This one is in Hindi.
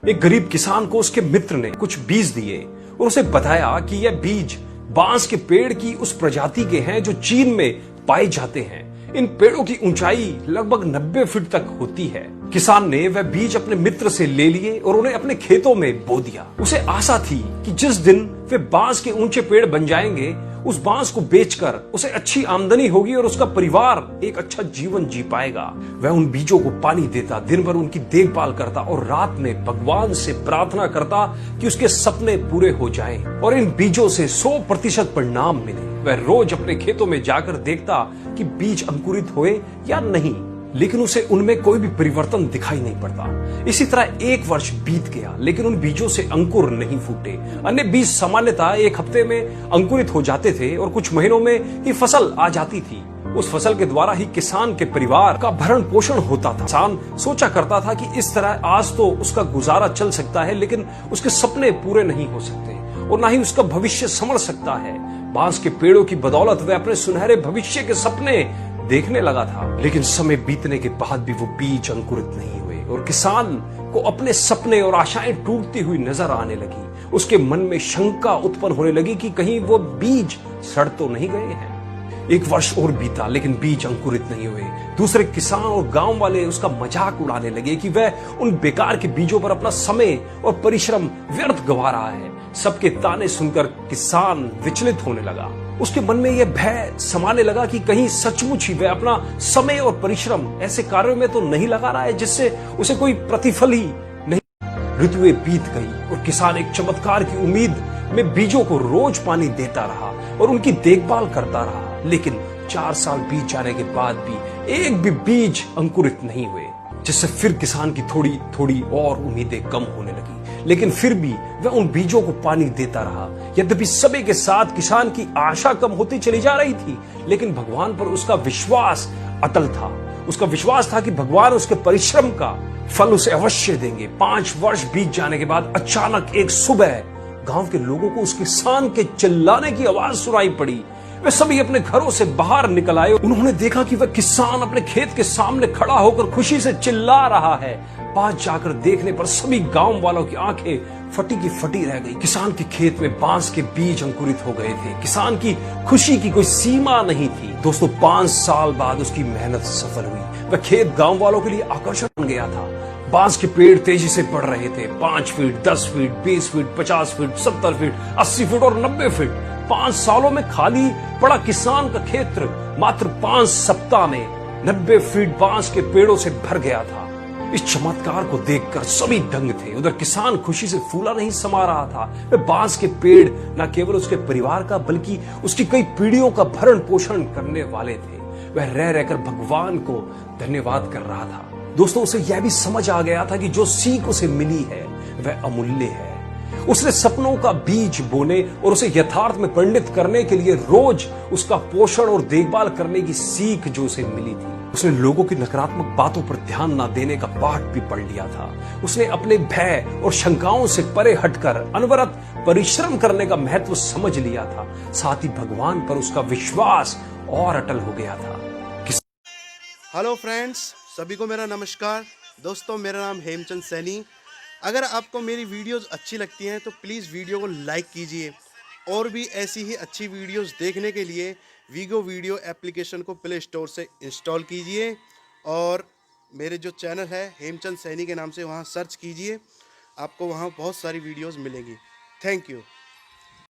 एक गरीब किसान को उसके मित्र ने कुछ बीज दिए और उसे बताया कि यह बीज बांस के पेड़ की उस प्रजाति के हैं जो चीन में पाए जाते हैं। इन पेड़ों की ऊंचाई लगभग 90 फीट तक होती है। किसान ने वह बीज अपने मित्र से ले लिए और उन्हें अपने खेतों में बो दिया। उसे आशा थी कि जिस दिन वे बांस के ऊंचे पेड़ बन जाएंगे, उस बांस को बेचकर उसे अच्छी आमदनी होगी और उसका परिवार एक अच्छा जीवन जी पाएगा। वह उन बीजों को पानी देता, दिन भर उनकी देखभाल करता और रात में भगवान से प्रार्थना करता कि उसके सपने पूरे हो जाएं और इन बीजों से 100% परिणाम मिले। वह रोज अपने खेतों में जाकर देखता कि बीज अंकुरित हुए या नहीं, लेकिन उसे उनमें कोई भी परिवर्तन दिखाई नहीं पड़ता। इसी तरह 1 वर्ष बीत गया, लेकिन उन बीजों से अंकुर नहीं फूटे। अन्य बीज सामान्यतः 1 हफ्ते में अंकुरित हो जाते थे और कुछ महीनों में ही फसल आ जाती थी। उस फसल के द्वारा ही किसान के परिवार का भरण पोषण होता था। किसान सोचा करता था कि इस तरह आज तो उसका गुजारा चल सकता है, लेकिन उसके सपने पूरे नहीं हो सकते और ना ही उसका भविष्य संवर सकता है। बांस के पेड़ों की बदौलत वह अपने सुनहरे भविष्य के सपने देखने लगा था, लेकिन समय बीतने के बाद भी वो बीज अंकुरित नहीं हुए और किसान को अपने सपने और आशाएं टूटती हुई नजर आने लगी। उसके मन में शंका उत्पन्न होने लगी कि कहीं वो बीज सड़ तो नहीं गए हैं। 1 वर्ष और बीता, लेकिन बीज अंकुरित नहीं हुए। दूसरे किसान और गांव वाले उसका मजाक उड़ाने लगे कि वह उन बेकार के बीजों पर अपना समय और परिश्रम व्यर्थ गवा रहा है। सबके ताने सुनकर किसान विचलित होने लगा। उसके मन में यह भय समाने लगा कि कहीं सचमुच ही वह अपना समय और परिश्रम ऐसे कार्यों में तो नहीं लगा रहा है जिससे उसे कोई प्रतिफल ही नहीं। ऋतुएं बीत गई और किसान एक चमत्कार की उम्मीद में बीजों को रोज पानी देता रहा और उनकी देखभाल करता रहा, लेकिन 4 साल बीत जाने के बाद भी एक भी बीज अंकुरित नहीं हुए, जिससे फिर किसान की थोड़ी थोड़ी और उम्मीदें कम होने लगी। लेकिन फिर भी वह उन बीजों को पानी देता रहा। यद्यपि समय के साथ किसान की आशा कम होती चली जा रही थी, लेकिन भगवान पर उसका विश्वास अटल था। उसका विश्वास था कि भगवान उसके परिश्रम का फल उसे अवश्य देंगे। 5 वर्ष बीत जाने के बाद अचानक एक सुबह गांव के लोगों को उस किसान के चिल्लाने की आवाज सुनाई पड़ी। वे सभी अपने घरों से बाहर निकल आए। उन्होंने देखा कि वह किसान अपने खेत के सामने खड़ा होकर खुशी से चिल्ला रहा है। पास जाकर देखने पर सभी गांव वालों की आंखें फटी की फटी रह गई। किसान के खेत में बांस के बीज अंकुरित हो गए थे। किसान की खुशी की कोई सीमा नहीं थी। दोस्तों, 5 साल बाद उसकी मेहनत सफल हुई। वह खेत गांव वालों के लिए आकर्षण बन गया था। बांस के पेड़ तेजी से बढ़ रहे थे। 5 feet, 10 feet, 20 feet, 50 feet, 70 feet, 80 feet और 90 फीट। 5 सालों में खाली पड़ा किसान का क्षेत्र मात्र 5 सप्ताह में 90 फीट बांस के पेड़ों से भर गया था। इस चमत्कार को देखकर सभी दंग थे। उधर किसान खुशी से फूला नहीं समा रहा था। वे बांस के पेड़ न केवल उसके परिवार का बल्कि उसकी कई पीढ़ियों का भरण पोषण करने वाले थे। वह रह रहकर भगवान को धन्यवाद कर रहा था। दोस्तों, उसे यह भी समझ आ गया था कि जो सीख उसे मिली है वह अमूल्य है। उसने सपनों का बीज बोने और उसे यथार्थ में परिणत करने के लिए रोज उसका पोषण और देखभाल करने की सीख जो उसे मिली थी। उसने लोगों की नकारात्मक बातों पर ध्यान न देने का पाठ भी पढ़ लिया था। उसने अपने भय और शंकाओं से परे हटकर अनवरत परिश्रम करने का महत्व समझ लिया था। साथ ही भगवान पर उसका विश्वास और अटल हो गया था। हेलो फ्रेंड्स, सभी को मेरा नमस्कार। दोस्तों, मेरा नाम हेमचंद सैनी। अगर आपको मेरी वीडियोस अच्छी लगती हैं तो प्लीज़ वीडियो को लाइक कीजिए और भी ऐसी ही अच्छी वीडियोस देखने के लिए वीगो वीडियो एप्लीकेशन को प्ले स्टोर से इंस्टॉल कीजिए और मेरे जो चैनल है हेमचंद सैनी के नाम से वहां सर्च कीजिए। आपको वहां बहुत सारी वीडियोस मिलेंगी। Thank you.